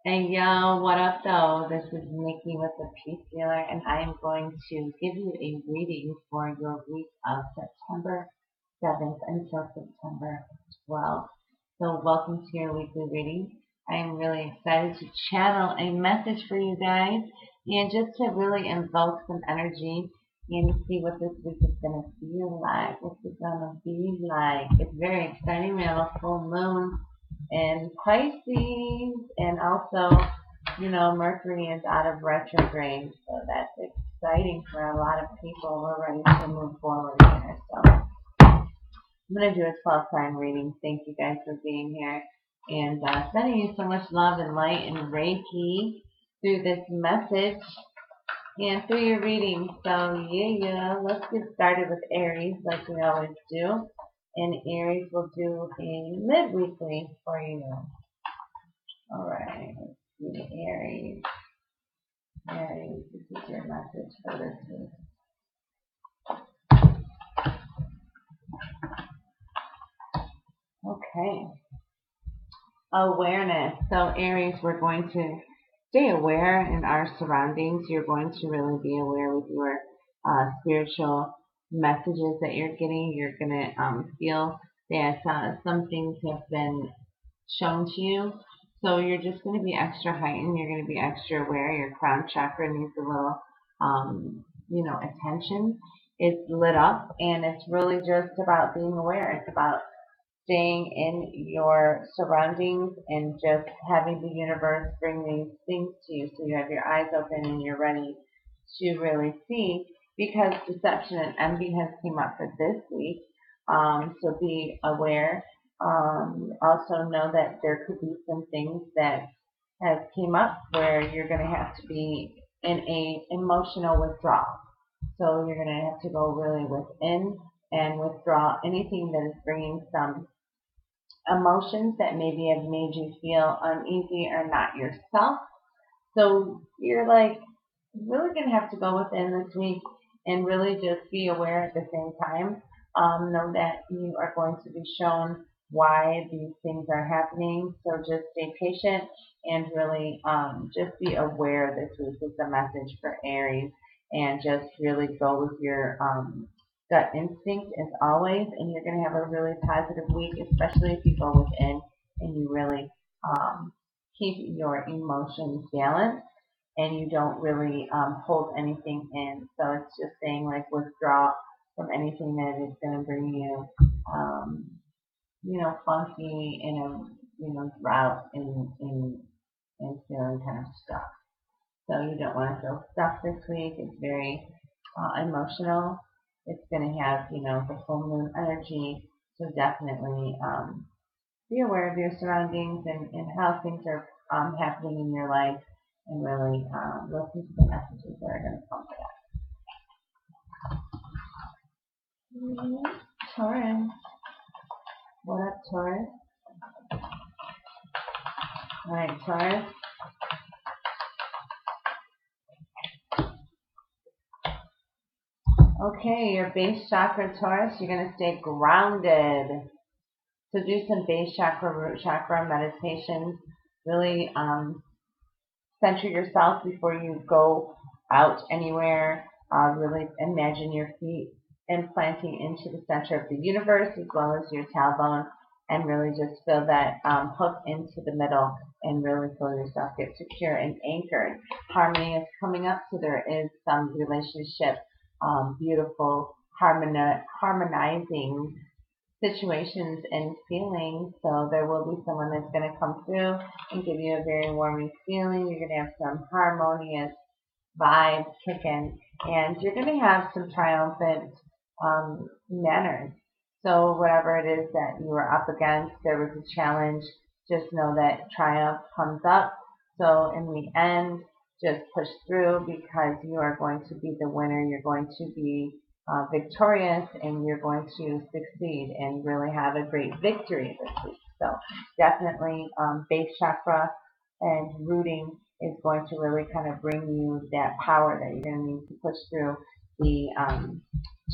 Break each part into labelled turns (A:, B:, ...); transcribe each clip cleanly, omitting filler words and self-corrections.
A: Hey yo, what up though? This is Nikki with the Peace Healer, and I am going to give you a reading for your week of September 7th until September 12th. So welcome to your weekly reading. I am really excited to channel a message for you guys and just to really invoke some energy and see what this week is going to feel like. What's it going to be like? It's very exciting. We have a full moon in Pisces, and also, Mercury is out of retrograde, so that's exciting for a lot of people. We're ready to move forward here. So I'm going to do a 12 sign reading. Thank you guys for being here and sending you so much love and light and Reiki through this message and through your reading. So yeah, let's get started with Aries like we always do. And Aries will do a mid-weekly for you. Alright, let's see, Aries. Aries, this is your message for this week. Okay. Awareness. So Aries, we're going to stay aware in our surroundings. You're going to really be aware with your spiritual messages that you're getting. You're going to feel that some things have been shown to you. So you're just going to be extra heightened. You're going to be extra aware. Your crown chakra needs a little, attention. It's lit up, and it's really just about being aware. It's about staying in your surroundings and just having the universe bring these things to you so you have your eyes open and you're ready to really see, because deception and envy has came up for this week. So be aware. Also know that there could be some things that has came up where you're going to have to be in a emotional withdrawal. So you're going to have to go really within and withdraw anything that is bringing some emotions that maybe have made you feel uneasy or not yourself. So you're like really going to have to go within this week and really just be aware at the same time. Know that you are going to be shown why these things are happening. So just stay patient and really just be aware this week is the message for Aries, and just really go with your gut instinct as always, and you're going to have a really positive week, especially if you go within and you really keep your emotions balanced and you don't really hold anything in. So it's just saying like withdraw from anything that is going to bring you, funky in a drought and feeling kind of stuck. So you don't want to feel stuck this week. It's very emotional. It's going to have, the full moon energy. So definitely be aware of your surroundings and how things are happening in your life, and really listen to the messages that are going to come to that. Taurus. What up, Taurus? All right, Taurus. Okay, your base chakra, Taurus, you're going to stay grounded. So do some base chakra, root chakra meditations. Really center yourself before you go out anywhere. Really imagine your feet implanting into the center of the universe as well as your tailbone, and really just feel that hook into the middle and really feel yourself get secure and anchored. Harmony is coming up, so there is some relationship, beautiful, harmonizing situations and feelings. So there will be someone that's going to come through and give you a very warming feeling. You're going to have some harmonious vibes kicking, and you're going to have some triumphant manners. So whatever it is that you were up against, there was a challenge, just know that triumph comes up. So in the end, just push through, because you are going to be the winner. You're going to be victorious, and you're going to succeed and really have a great victory this week. So definitely base chakra and rooting is going to really kind of bring you that power that you're going to need to push through the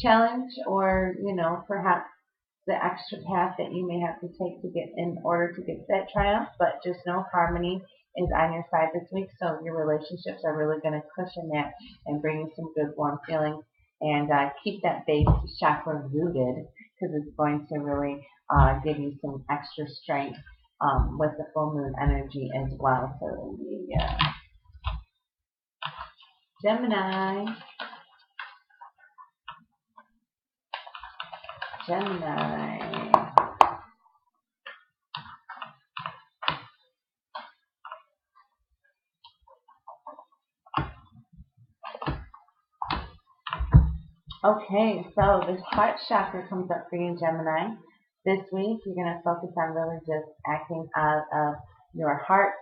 A: challenge, or perhaps the extra path that you may have to take to get in order to get that triumph. But just know harmony is on your side this week, so your relationships are really going to cushion that and bring you some good warm feelings, and keep that base chakra rooted, because it's going to really give you some extra strength with the full moon energy as well. So yeah. Gemini. Okay, so this heart chakra comes up for you, Gemini. This week, you're going to focus on really just acting out of your heart,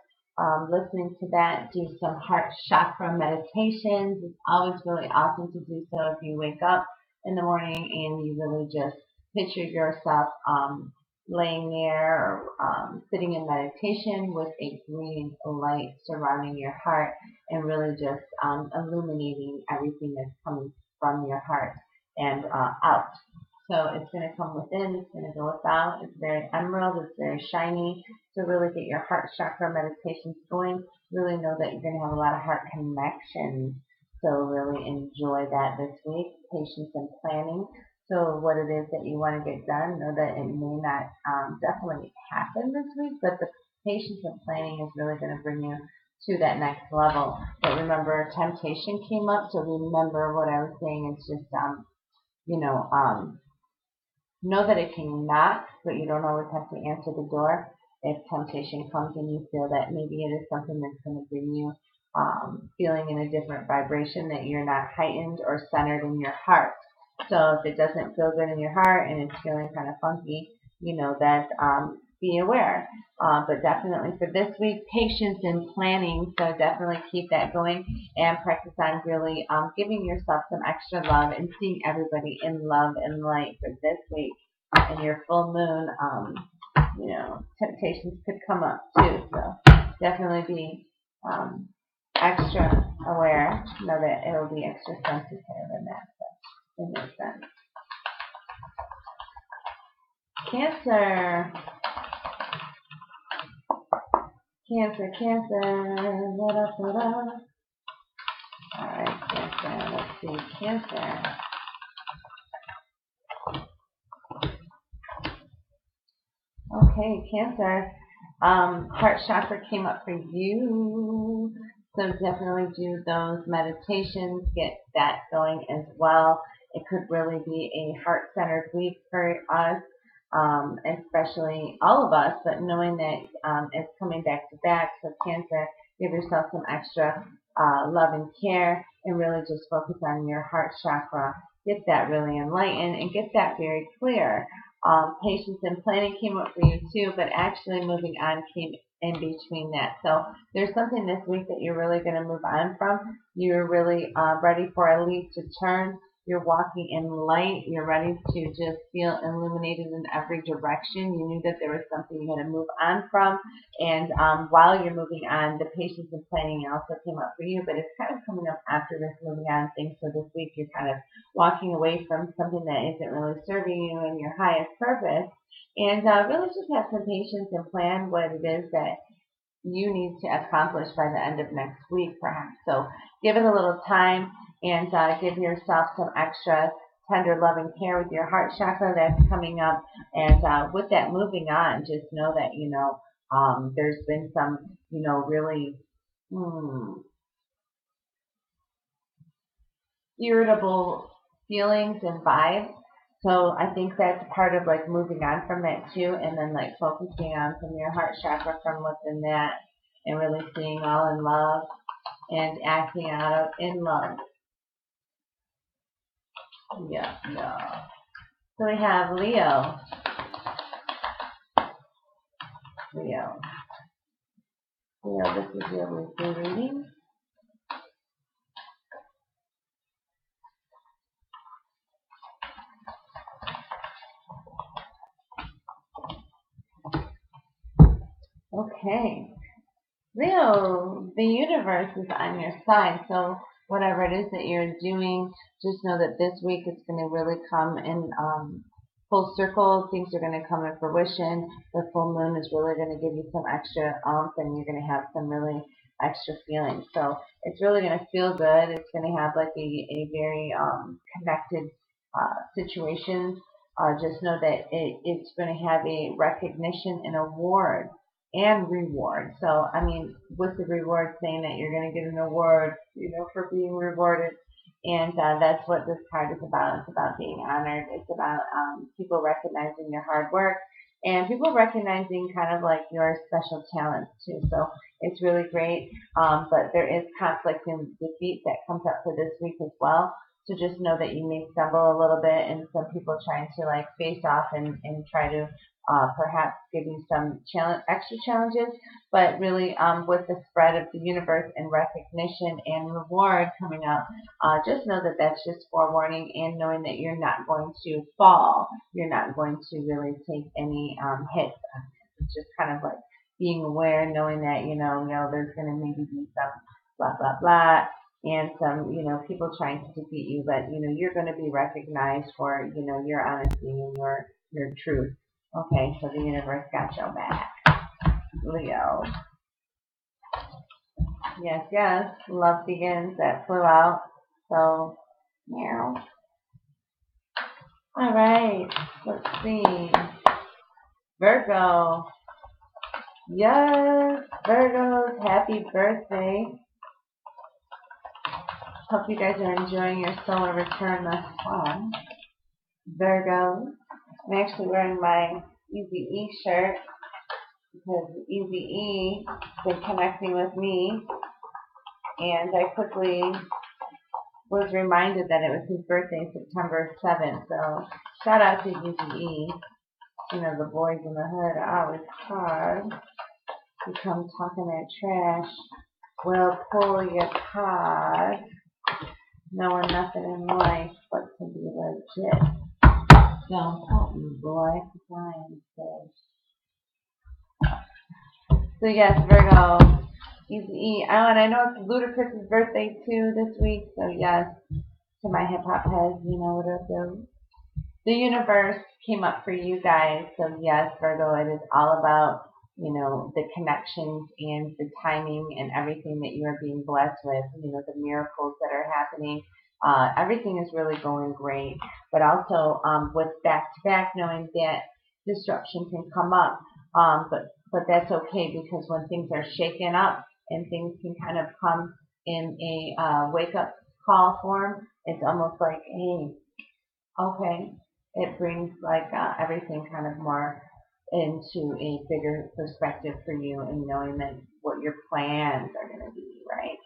A: listening to that, do some heart chakra meditations. It's always really awesome to do so if you wake up in the morning and you really just picture yourself laying there or sitting in meditation with a green light surrounding your heart and really just illuminating everything that's coming from your heart and out. So it's going to come within, it's going to go without. It's very emerald, it's very shiny. So really get your heart chakra meditations going. Really know that you're going to have a lot of heart connections. So really enjoy that this week. Patience and planning. So what it is that you want to get done, know that it may not definitely happen this week, but the patience and planning is really going to bring you to that next level. But remember, temptation came up, so remember what I was saying. It's just, know that it can knock, but you don't always have to answer the door. If temptation comes and you feel that maybe it is something that's going to bring you feeling in a different vibration, that you're not heightened or centered in your heart. So if it doesn't feel good in your heart and it's feeling kind of funky, you know that be aware. But definitely for this week, patience and planning. So definitely keep that going and practice on really giving yourself some extra love and seeing everybody in love and light for this week. And your full moon, temptations could come up too. So definitely be extra aware. Know that it will be extra sensitive in that. So it makes sense. Cancer. What up, what up? Alright, Cancer, let's see, Cancer. Okay, Cancer, heart chakra came up for you, so definitely do those meditations, get that going as well. It could really be a heart-centered week for us. Especially all of us, but knowing that it's coming back to back, so Cancer, give yourself some extra love and care and really just focus on your heart chakra. Get that really enlightened and get that very clear. Patience and planning came up for you too, but actually moving on came in between that. So there's something this week that you're really going to move on from. You're really ready for a leaf to turn. You're walking in light. You're ready to just feel illuminated in every direction. You knew that there was something you had to move on from. And while you're moving on, the patience and planning also came up for you. But it's kind of coming up after this moving on thing. So this week you're kind of walking away from something that isn't really serving you in your highest purpose. And really just have some patience and plan what it is that you need to accomplish by the end of next week, perhaps. So give it a little time and give yourself some extra tender loving care with your heart chakra that's coming up. And with that moving on, just know that, there's been some, really irritable feelings and vibes. So I think that's part of like moving on from that too, and then like focusing on from your heart chakra from within that, and really seeing all in love and acting out of in love. Yeah. So we have Leo. Leo, this is your weekly reading. Okay. Leo, the universe is on your side, so whatever it is that you're doing, just know that this week it's going to really come in full circle. Things are going to come to fruition. The full moon is really going to give you some extra oomph, and you're going to have some really extra feelings. So it's really going to feel good. It's going to have like a very connected situation. Just know that it's going to have a recognition and award and reward. So, I mean, with the reward saying that you're going to get an award, for being rewarded. And that's what this card is about. It's about being honored. It's about people recognizing your hard work and people recognizing kind of like your special talents too. So it's really great. But there is conflict and defeat that comes up for this week as well. So just know that you may stumble a little bit, and some people trying to like face off and try to perhaps give you some extra challenges. But really, with the spread of the universe and recognition and reward coming up, just know that that's just forewarning, and knowing that you're not going to fall. You're not going to really take any hits. It's just kind of like being aware, knowing that, there's going to maybe be some blah, blah, blah, and some, people trying to defeat you, but, you're going to be recognized for, your honesty and your truth. Okay, so the universe got your back. Leo. Yes, yes, love begins. That flew out. So, meow. All right, let's see. Virgo. Yes, Virgos, happy birthday. Hope you guys are enjoying your solar return thus far. Virgo. I'm actually wearing my Easy shirt because Easy has been connecting with me, and I quickly was reminded that it was his birthday, September 7th. So shout out to Easy. The boys in the hood are always hard. You come talking that trash, we'll pull your card. Knowing nothing in life but to be legit. Don't help me, boy, because I am safe. So yes, Virgo, Easy. Oh, and I know it's Ludacris's birthday too this week. So yes, to my hip hop heads, you know what I'll do. The universe came up for you guys. So yes, Virgo, it is all about, the connections and the timing and everything that you are being blessed with, the miracles that are happening. Everything is really going great, but also with back-to-back, knowing that disruption can come up, but that's okay, because when things are shaken up and things can kind of come in a wake-up call form, it's almost like, hey, okay, it brings like everything kind of more into a bigger perspective for you, and knowing that what your plans are going to be, right?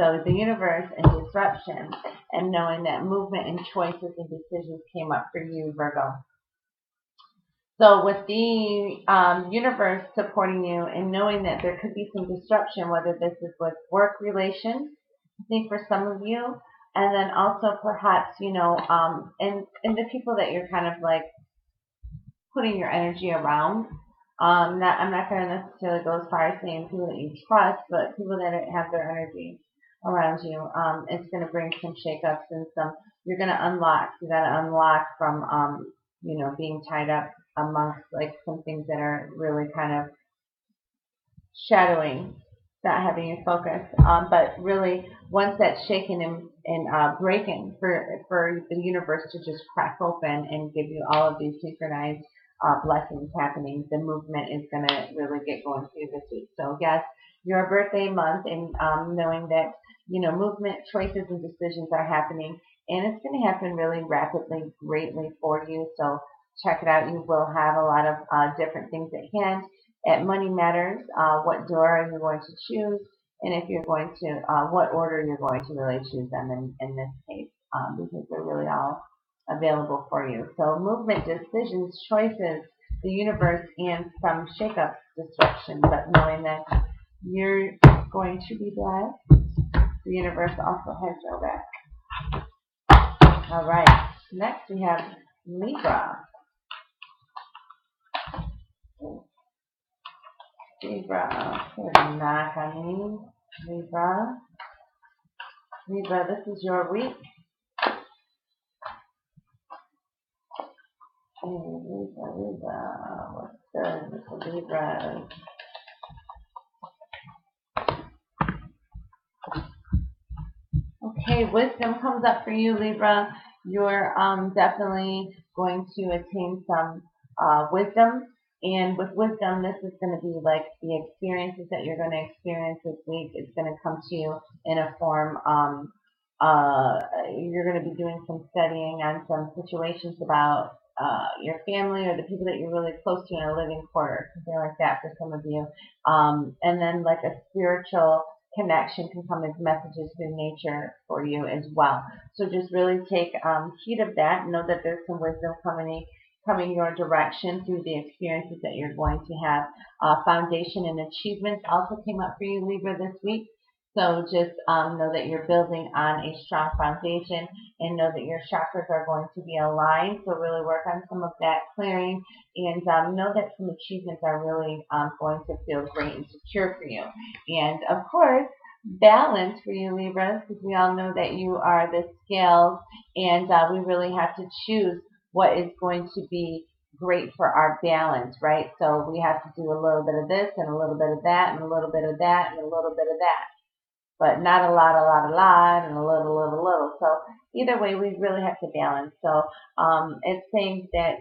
A: So the universe and disruption, and knowing that movement and choices and decisions came up for you, Virgo. So with the universe supporting you and knowing that there could be some disruption, whether this is with work relations, I think for some of you, and then also perhaps, and the people that you're kind of like putting your energy around. I'm not going to necessarily go as far as saying people that you trust, but people that have their energy around you. It's going to bring some shakeups and you're going to unlock. You got to unlock from, being tied up amongst like some things that are really kind of shadowing, not having you focus. But really, once that's shaken and breaking for the universe to just crack open and give you all of these synchronized blessings happening, the movement is going to really get going for you this week. So yes, your birthday month, and knowing that, movement, choices, and decisions are happening, and it's going to happen really rapidly, greatly for you. So check it out. You will have a lot of different things at hand. At Money Matters, what door are you going to choose, and if you're going to, what order you're going to really choose them in this case, because they're really all available for you. So movement, decisions, choices, the universe, and some shakeups, disruption, but knowing that you're going to be blessed, the universe also has your back. All right, next we have Libra. Libra, there's a knock on me. Libra, this is your week. Libra. What's good with the Libras? Okay, wisdom comes up for you, Libra. You're definitely going to attain some wisdom. And with wisdom, this is going to be like the experiences that you're going to experience this week. It's going to come to you in a form. You're going to be doing some studying on some situations about your family or the people that you're really close to in a living quarter, something like that for some of you. And then like a spiritual connection can come as messages through nature for you as well. So just really take heed of that. Know that there's some wisdom coming your direction through the experiences that you're going to have. Foundation and achievements also came up for you, Libra, this week. So just know that you're building on a strong foundation and know that your chakras are going to be aligned. So really work on some of that clearing and know that some achievements are really going to feel great and secure for you. And of course, balance for you, Libras, because we all know that you are the scales and we really have to choose what is going to be great for our balance, right? So we have to do a little bit of this and a little bit of that and a little bit of that and a little bit of that. But not a lot, and a little. So either way, we really have to balance. So it's saying that,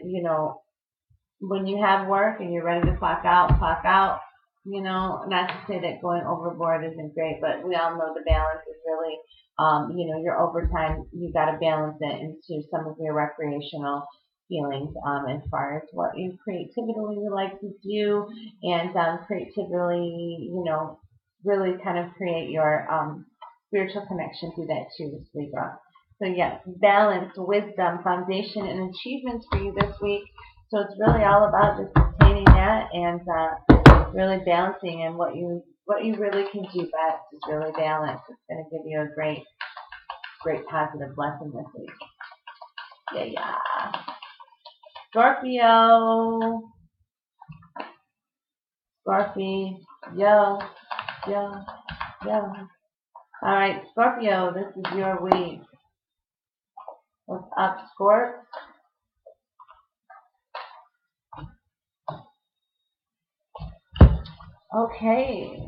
A: when you have work and you're ready to clock out, not to say that going overboard isn't great, but we all know the balance is really, your overtime, you got to balance it into some of your recreational feelings as far as what you creatively like to do and creatively, really kind of create your spiritual connection through that too, Libra. So yes, balance, wisdom, foundation, and achievements for you this week. So it's really all about just obtaining that and really balancing, and what you really can do best is really balance. It's going to give you a great positive lesson this week. Yeah. Scorpio. All right, Scorpio, this is your week. What's up, Scorp? Okay,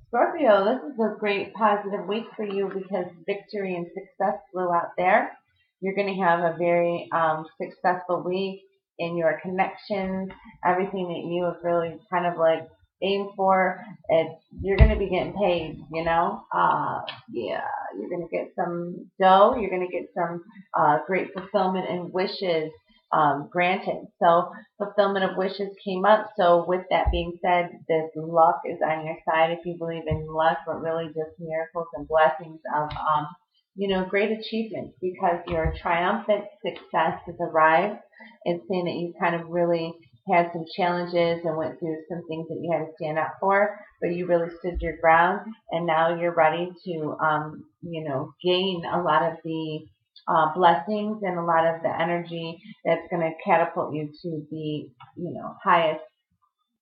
A: Scorpio, this is a great positive week for you because victory and success flew out there. You're going to have a very successful week in your connections, everything that you have really kind of like aimed for. You're going to be getting paid, yeah, you're going to get some dough. You're going to get some great fulfillment and wishes granted. So fulfillment of wishes came up. So with that being said, this luck is on your side if you believe in luck, but really just miracles and blessings of great achievements, because your triumphant success has arrived. It's saying that you kind of really had some challenges and went through some things that you had to stand up for, but you really stood your ground, and now you're ready to gain a lot of the blessings and a lot of the energy that's going to catapult you to the highest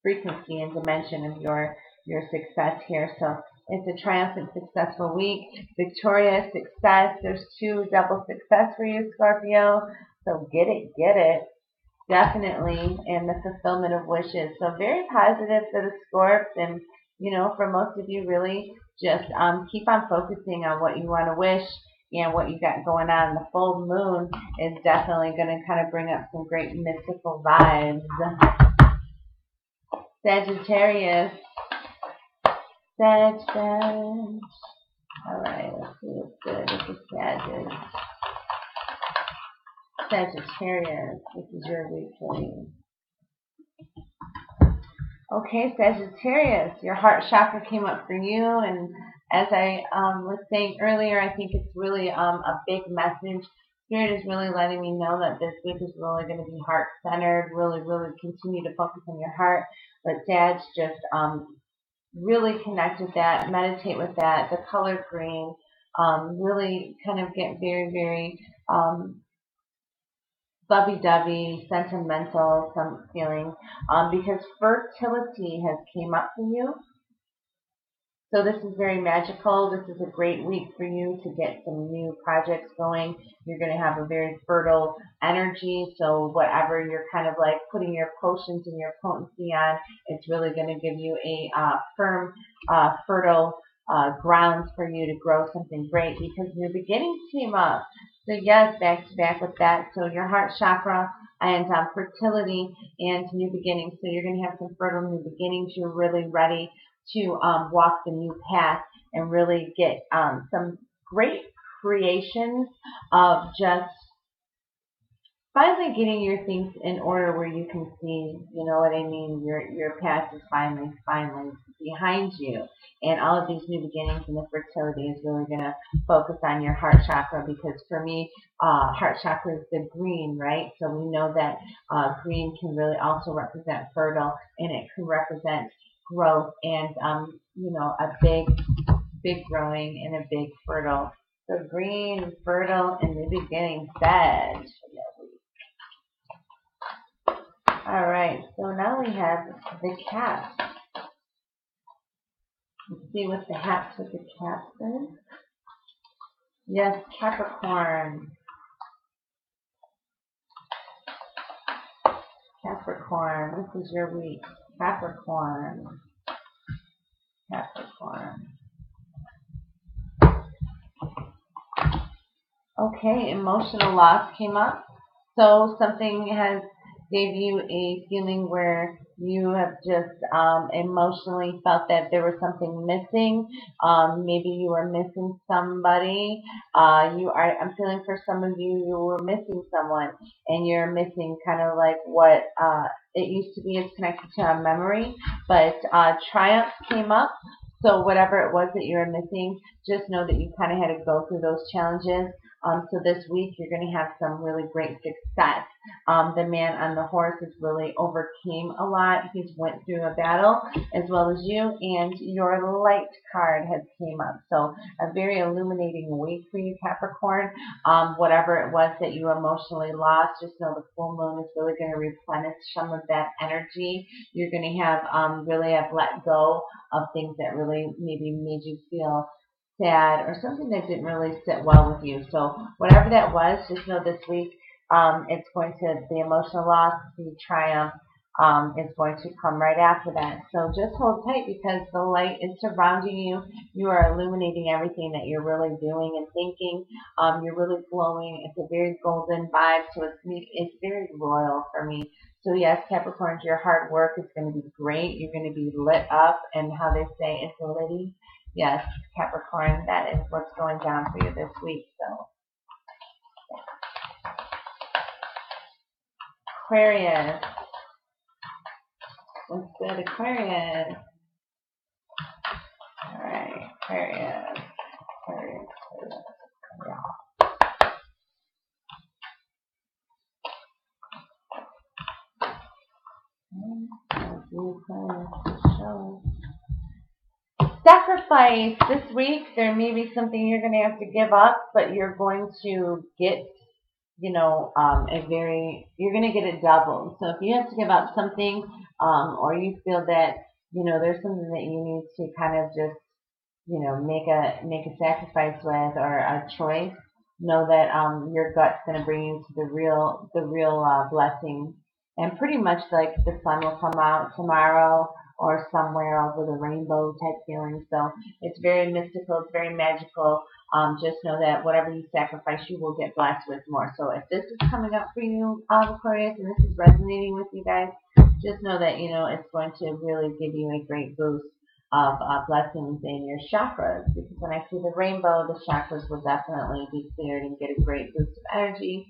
A: frequency and dimension of your success here. So it's a triumphant, successful week. Victorious success. There's 2 double success for you, Scorpio. So get it. Definitely. And the fulfillment of wishes. So very positive for the Scorps. And, for most of you, really just keep on focusing on what you want to wish and what you got going on. The full moon is definitely going to kind of bring up some great mystical vibes. Sagittarius. Sag. All right, let's see what's good with the Sagittarius. This is your weekly. Okay, Sagittarius, your heart chakra came up for you, and as I was saying earlier, I think it's really a big message. Spirit is really letting me know that this week is really going to be heart-centered, really continue to focus on your heart. But Sag, just really connect with that, meditate with that, the color green, really kind of get very lovey-dovey, sentimental, some feeling, because fertility has came up for you. So this is very magical. This is a great week for you to get some new projects going. You're going to have a very fertile energy. So whatever you're kind of like putting your potions and your potency on, it's really going to give you a firm, fertile grounds for you to grow something great because new beginnings came up. So yes, back to back with that. So your heart chakra and fertility and new beginnings. So you're going to have some fertile new beginnings. You're really ready to walk the new path and really get some great creations of just finally getting your things in order where you can see, you know what I mean, your past is finally behind you. And all of these new beginnings and the fertility is really going to focus on your heart chakra because for me, heart chakra is the green, right? So we know that green can really also represent fertile and it can represent growth and, you know, a big growing and a big fertile. So green, fertile, and new beginning, Sag. All right, so now we have the cats. Let's see what the hats with the cats is. Yes, Capricorn. Capricorn, this is your week. Capricorn. Capricorn. Okay, emotional loss came up. So something has gave you a feeling where you have just emotionally felt that there was something missing. Maybe you were missing somebody. I'm feeling for some of you, you were missing someone, and you're missing kind of like what it used to be. It's connected to a memory, but triumph came up. So whatever it was that you were missing, just know that you kind of had to go through those challenges. So this week you're going to have some really great success. The man on the horse has really overcame a lot. He's went through a battle as well as you, and your light card has came up. So a very illuminating week for you, Capricorn. Whatever it was that you emotionally lost, just know the full moon is really going to replenish some of that energy. You're going to have really have let go of things that really maybe made you feel sad or something that didn't really sit well with you. So whatever that was, just know this week it's going to, the emotional loss, the triumph is going to come right after that. So just hold tight because the light is surrounding you. You are illuminating everything that you're really doing and thinking. You're really glowing. It's a very golden vibe. So it's very royal for me. So yes, Capricorn, your hard work is going to be great. You're going to be lit up, and how they say it's litty. Yes, Capricorn, that is what's going down for you this week. So Aquarius. What's good, Aquarius? All right, Aquarius. Sacrifice. This week, there may be something you're going to have to give up, but you're going to get, you know, you're going to get it doubled. So if you have to give up something, or you feel that, you know, there's something that you need to kind of just, you know, make a sacrifice with or a choice, know that your gut's going to bring you to the real blessing. And pretty much like the sun will come out tomorrow or somewhere over the rainbow type feeling. So it's very mystical, it's very magical. Just know that whatever you sacrifice, you will get blessed with more. So if this is coming up for you, Aquarius, and this is resonating with you guys, just know that, you know, it's going to really give you a great boost of blessings in your chakras, because when I see the rainbow, the chakras will definitely be cleared and get a great boost of energy.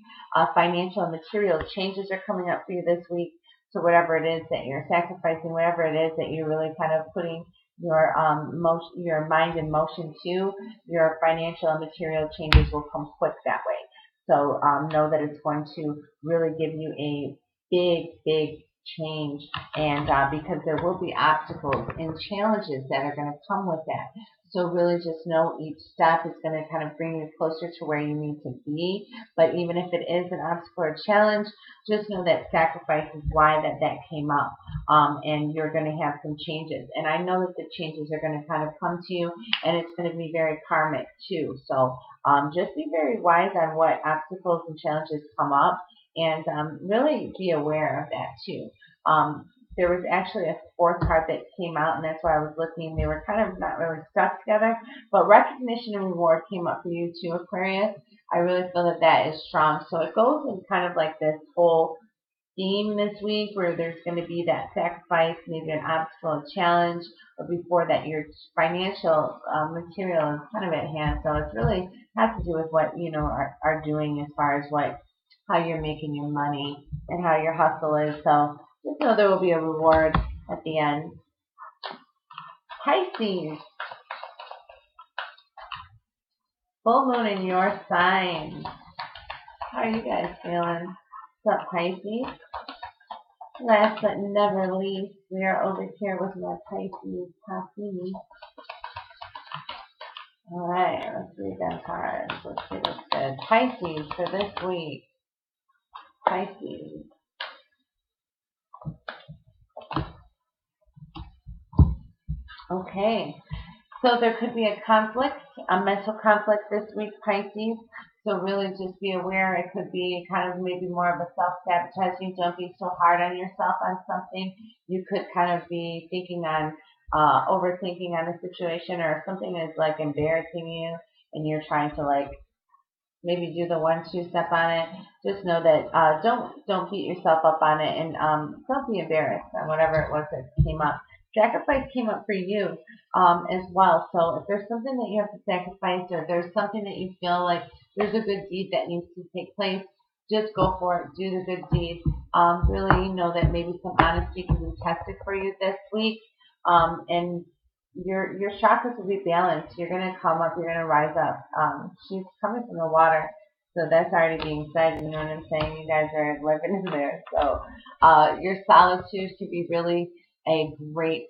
A: Financial and material changes are coming up for you this week. So whatever it is that you're sacrificing, whatever it is that you're really kind of putting your mind in motion to, your financial and material changes will come quick that way. So know that it's going to really give you a big change, and because there will be obstacles and challenges that are going to come with that. So really just know each step is going to kind of bring you closer to where you need to be. But even if it is an obstacle or challenge, just know that sacrifice is why that came up. And you're going to have some changes. And I know that the changes are going to kind of come to you, and it's going to be very karmic too. So just be very wise on what obstacles and challenges come up, and really be aware of that too. There was actually a fourth card that came out, and that's why I was looking. They were kind of not really stuck together, but recognition and reward came up for you too, Aquarius. I really feel that that is strong. So it goes in kind of like this whole theme this week where there's going to be that sacrifice, maybe an obstacle, a challenge, but before that your financial material is kind of at hand. So it's really has to do with what you know are doing as far as how you're making your money and how your hustle is. So just know there will be a reward at the end. Pisces, full moon in your sign. How are you guys feeling? What's up, Pisces? Last but never least, we are over here with my Pisces coffee. Alright, let's read them cards. Let's see what's good. Pisces for this week. Pisces. Okay, so there could be a conflict, a mental conflict this week, Pisces. So really just be aware. It could be kind of maybe more of a self-sabotaging. Don't be so hard on yourself on something. You could kind of be thinking on, overthinking on a situation, or something is like embarrassing you and you're trying to like maybe do the 1-2 step on it. Just know that don't beat yourself up on it, and don't be embarrassed on whatever it was that came up. Sacrifice came up for you as well. So if there's something that you have to sacrifice, or there's something that you feel like there's a good deed that needs to take place, just go for it. Do the good deed. Really know that maybe some honesty can be tested for you this week. And your chakras will be balanced. You're going to come up. You're going to rise up. She's coming from the water. So that's already being said. You know what I'm saying? You guys are living in there. So your solitude could be really a great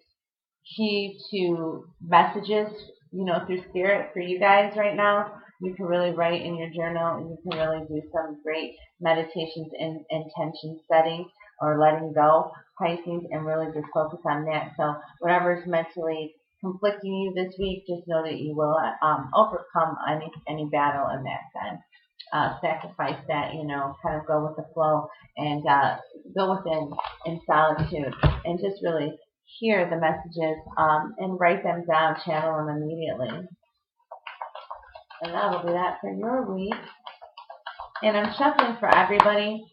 A: key to messages, you know, through spirit for you guys right now. You can really write in your journal, and you can really do some great meditations and intention setting or letting go, Pisces, and really just focus on that. So whatever is mentally conflicting you this week, just know that you will overcome any battle in that sense. Sacrifice that, you know, kind of go with the flow, and go within in solitude, and just really hear the messages and write them down, channel them immediately. And that will be that for your week. And I'm shuffling for everybody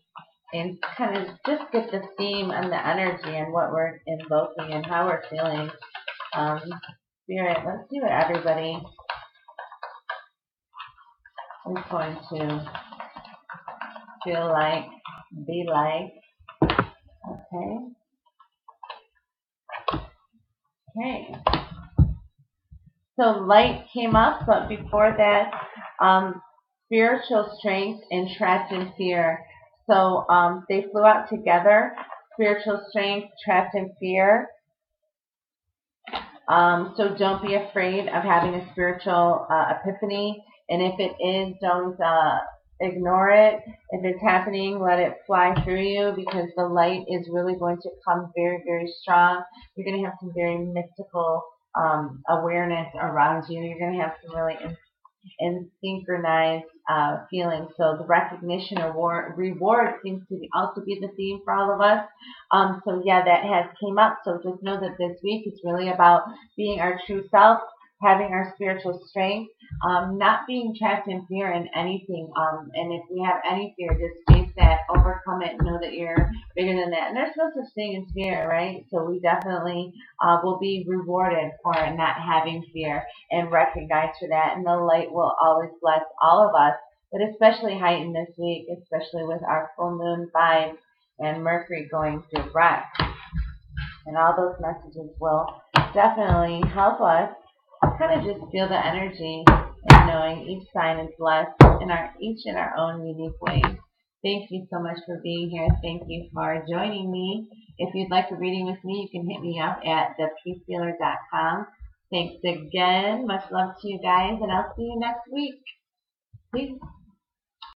A: and kind of just get the theme and the energy and what we're invoking and how we're feeling. Spirit, let's see what everybody is going to feel like, be like. Okay. Okay. So light came up, but before that, spiritual strength and trapped in fear. So they flew out together. Spiritual strength, trapped in fear. So don't be afraid of having a spiritual epiphany. And if it is, don't ignore it. If it's happening, let it fly through you, because the light is really going to come very, very strong. You're going to have some very mystical awareness around you. You're going to have some really synchronized feelings. So the recognition or reward seems to also be the theme for all of us. So yeah, that has came up. So just know that this week is really about being our true self, having our spiritual strength, not being trapped in fear in anything. And if we have any fear, just face that, overcome it, know that you're bigger than that. And there's no such thing as fear, right? So we definitely will be rewarded for not having fear, and recognize for that. And the light will always bless all of us, but especially heightened this week, especially with our full moon vibes and Mercury going direct. And all those messages will definitely help us kind of just feel the energy and knowing each sign is blessed each in our own unique ways. Thank you so much for being here. Thank you for joining me. If you'd like a reading with me, you can hit me up at thepeacehealer.com. Thanks again. Much love to you guys, and I'll see you next week. Peace.